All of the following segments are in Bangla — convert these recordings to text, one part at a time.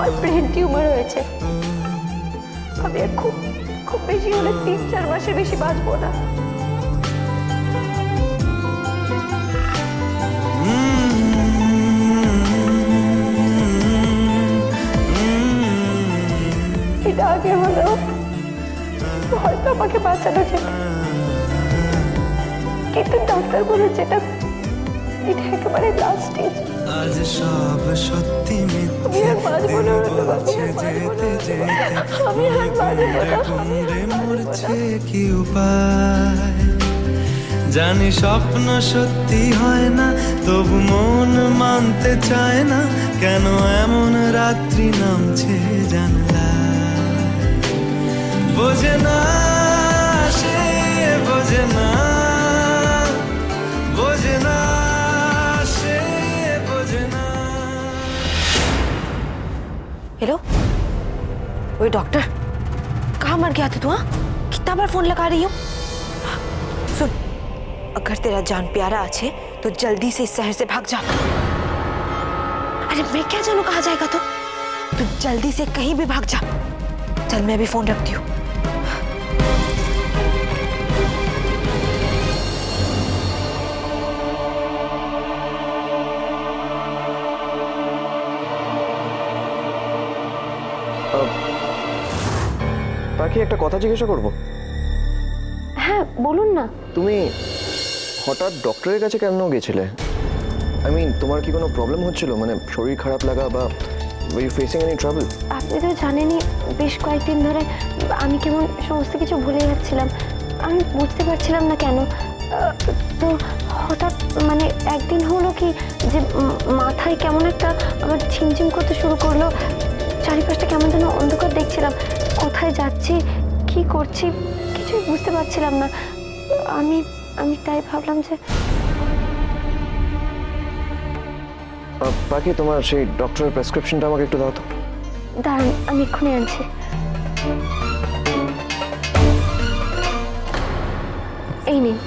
আর ব্রেন টিউমার হয়েছে। আমি আর খুব খুব বেশি হলে 3-4 মাসের বেশি বাঁচবো না। এটা আগে হলেও হয়তো আমাকে বাঁচানো যেত, কিন্তু ডাক্তার বলেছে এটা একেবারে লাস্ট স্টেজ। আজ সব সত্যি আমি আর বাঁচবো না, আমি আর বাঁচবো না। মরছে কি উপায়, জানি স্বপ্ন সত্যি হয় না, তবু মন মানতে চায় না, কেন এমন রাত্রি নামছে জানলায়। বোঝে না সে, বোঝে না, বোঝে না সে, বোঝে না। हेलो, वही डॉक्टर, कहाँ मर गया था तू? हाँ, कितना बार फोन लगा रही हो? सुन, अगर तेरा जान प्यारा अच्छे तो जल्दी से इस शहर से भाग जा। अरे मैं क्या जानू कहाँ जाएगा तू जल्दी से कहीं भी भाग जा। चल मैं अभी फोन रखती हूँ। পাখি, একটা কথা জিজ্ঞাসা করব? হ্যাঁ বলুন না। তুমি হঠাৎ ডক্টরের কাছে কেন গেছিলে? আই মিন, তোমার কি কোনো প্রবলেম হচ্ছিল, মানে শরীর খারাপ লাগা বা are you facing any trouble? আপনি তো জানেনই বেশ কয়েকদিন ধরে আমি কেমন সমস্ত কিছু ভুলে যাচ্ছিলাম। আমি বুঝতে পারছিলাম না কেন। তো হঠাৎ মানে একদিন হলো কি যে মাথায় কেমন একটা আমার ঝিমঝিম করতে শুরু করলো, চারিপাশটা কেমন যেন অন্ধকার দেখছিলাম, কোথায় যাচ্ছি কি করছি কিছুই বুঝতে পারছিলাম না। আমি আমি তাই ভাবলাম যে পাখি, তোমার সেই ডক্টরের প্রেসক্রিপশনটা আমাকে একটু দাও তো। দাঁড়ান, আমি এক্ষুনি আনছি। এই নিন।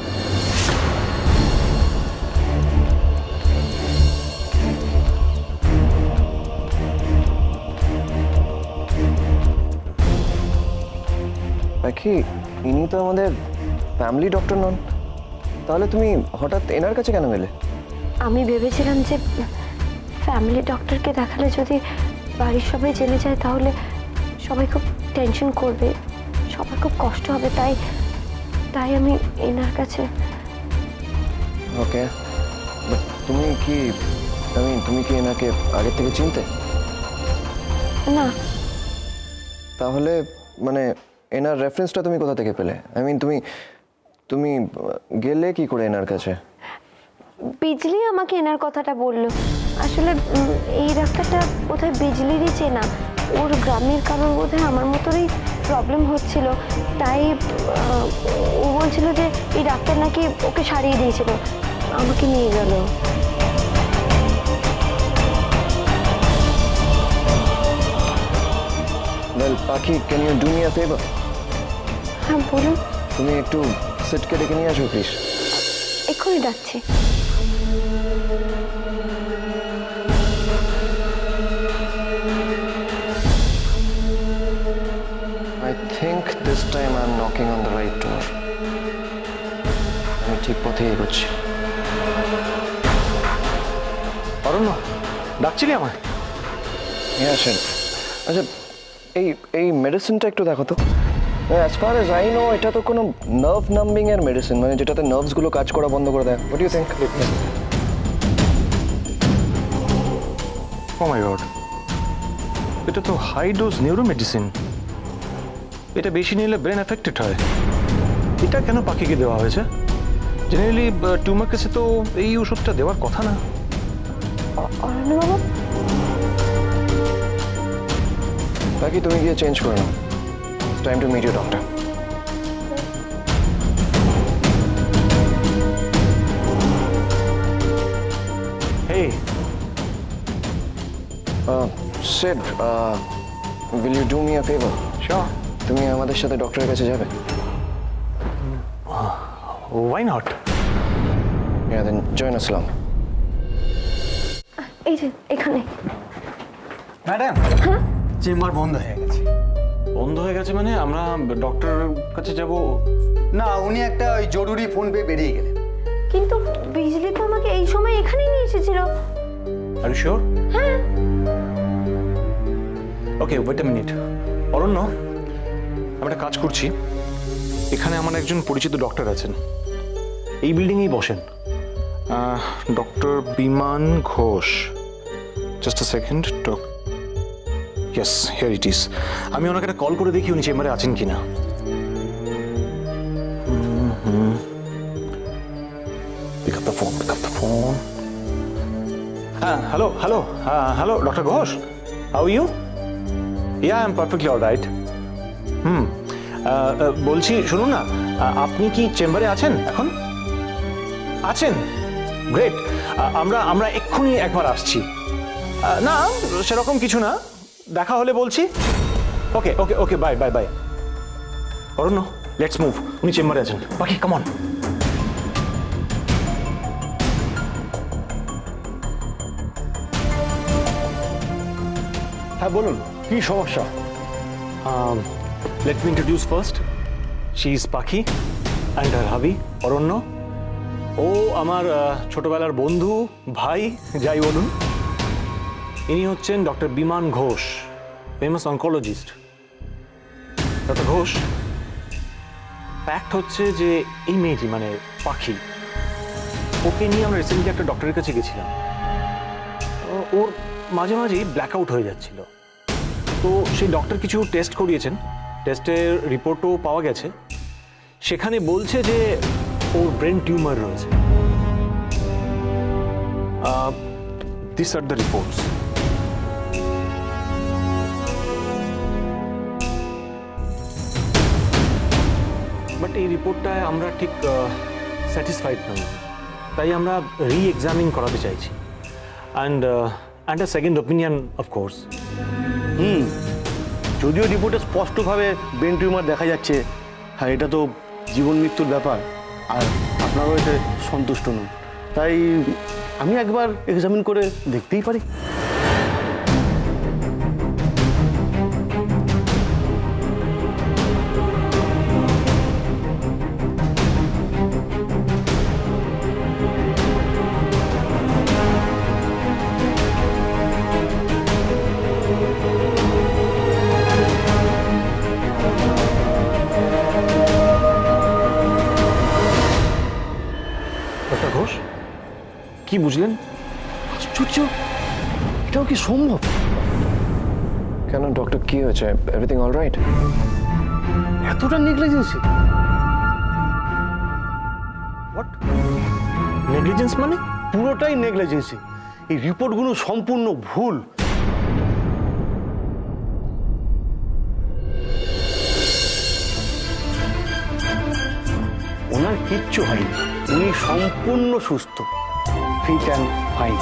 পাখি, ইনি তো আমাদের ফ্যামিলি ডক্টর নন, তাহলে তুমি হঠাৎ এনার কাছে কেন গেলে? আমি ভেবেছিলাম যে ফ্যামিলি ডক্টরকে দেখালে যদি বাড়ির সবাই জেনে যায় তাহলে সবাই খুব টেনশন করবে, সবার খুব কষ্ট হবে, তাই তাই আমি এনার কাছে। ওকে, তুমি কি তুমি কি এনাকে আগে থেকে চিনতে? না। তাহলে মানে এনার রেফারেন্সটা তুমি কোথা থেকে পেলে? আই মিন, তুমি গেলে কি করে এনার কাছে? বিজলি আমাকে এনার কথাটা বললো। আসলে এই রাস্তাটা বোধহয় বিজলিরই চেনা, ওর গ্রামের কারোর বোধহয় আমার মতোই প্রবলেম হচ্ছিল, তাই ও বলছিল যে এই ডাক্তার নাকি ওকে সারিয়ে দিয়েছিল, আমাকে নিয়ে গেল। Well, পাখি, can you do me a favor? হ্যাঁ বলুন। তুমি একটু সিটকে ডেকে নিয়ে আসো প্লিজ। এক্ষুনি ডাকছি। I think this time I'm knocking on the right door. আমি ঠিক পথে এগোচ্ছি। অরণ্য, ডাকছিলি আমায়? হ্যাঁ আসেন। আচ্ছা, এই মেডিসিনটা একটু দেখো তো। As far age I know, এটা তো কোনো নার্ভ নাম্বিং এর মেডিসিন, মানে যেটাতে নার্ভসগুলো কাজ করা বন্ধ করে দেয়। What do you think? Oh my god, এটা তো হাই ডোজ নিউরো মেডিসিন। এটা বেশি নিলে ব্রেন এফেক্টেড হয়। এটা কেন পাখিকে দেওয়া হয়েছে? জেনারেলি টিউমার কেসে তো এই ওষুধটা দেওয়ার কথা না। অরণ্যবাবু, বাকি তুমি গিয়ে চেঞ্জ করে নাও। It's time to meet your doctor. Hey, Sid, will you do me a favor? sure. তুমি আমাদের সাথে ডক্টরের কাছে যাবে? Why not? Yeah, then join us along. এই যে এখানে। ম্যাডাম চেম্বার বন্ধ হয়ে গেছে। বন্ধ হয়ে গেছে মানে আমরা ডক্টরের কাছে যাব? না, উনি একটা ওই জরুরি ফোন পেয়ে বেরিয়ে গেলেন। কিন্তু বিজলি তো আমাকে এই সময় এখানেই নিয়ে এসেছিল। Are you sure? হ্যাঁ। Okay, wait a minute. অরণ্য, আমি একটা কাজ করছি। এখানে আমার একজন পরিচিত ডক্টর আছেন, এই বিল্ডিংয়েই বসেন, ডক্টর বিমান Ghosh. Just a second. Yes, here it is. আমি ওনাকে একটা কল করে দেখি উনি চেম্বারে আছেন কিনা। Pick up the phone, pick up the phone. হ্যাঁ, hello doctor Ghosh, how you? Yeah, I am perfectly all right. বলছি, শুনুন না, আপনি কি চেম্বারে আছেন এখন? আছেন? গ্রেট। আমরা এক্ষুনি একবার আসছি। না, সেরকম কিছু না, দেখা হলে বলছি। Okay okay okay, bye bye bye. Aranya, let's move. উনি চেম্বারে আছেন। বাকি কাম অন। হ্যাঁ বলুন, কি সমস্যা? Let me introduce first. She is Pakhi and her hubby, অরণ্য। ও আমার ছোটবেলার বন্ধু, ভাই, যাই বলুন। ইনি হচ্ছেন ডক্টর বিমান Ghosh, famous oncologist. Doctor Ghosh, fact হচ্ছে যে এই মেয়েটি মানে পাখি, ওকে নিয়ে আমরা রিসেন্টলি একটা ডক্টরের কাছে গেছিলাম। ওর মাঝে মাঝেই ব্ল্যাক আউট হয়ে যাচ্ছিল। তো সেই ডক্টর কিছু টেস্ট করিয়েছেন, টেস্টের রিপোর্টও পাওয়া গেছে। সেখানে বলছে যে ওর ব্রেন টিউমার রয়েছে। This are the reports. But এই রিপোর্টটায় আমরা ঠিক স্যাটিসফাইড নই, তাই আমরা রি-এক্সামিন করাতে চাইছি। And a second opinion of course. যদিও রিপোর্টে স্পষ্টভাবে ব্রেন টিউমার দেখা যাচ্ছে, হ্যাঁ এটা তো জীবন মৃত্যুর ব্যাপার, আর আপনারাও এতে সন্তুষ্ট নন, তাই আমি একবার এক্সামিন করে দেখতেই পারি। ডক্টর ঘোষ, কি বুঝলেন? আশ্চর্য, এটাও কি সম্ভব? কেন ডক্টর, কি হয়েছে? Everything all right? এতটা নেগলিজেন্সি? হোয়াট? নেগলিজেন্স মানে? পুরোটাই নেগলিজেন্সি। এই রিপোর্টগুলো সম্পূর্ণ ভুল। ওনার কিচ্ছু হয়নি, উনি সম্পূর্ণ সুস্থ, ফিট অ্যান্ড ফাইন।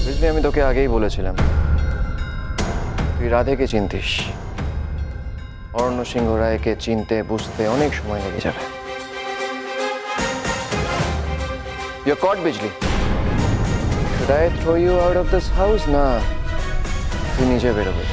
বুঝলি, আমি তোকে আগেই বলেছিলাম তুই রাধেকে চিনতিস। অরণ্য সিংহ রায়কে চিনতে বুঝতে অনেক সময় লেগে যাবে। You're caught, Bijli. Should I throw you out of this house? না, তুই নিজে বেরোবে।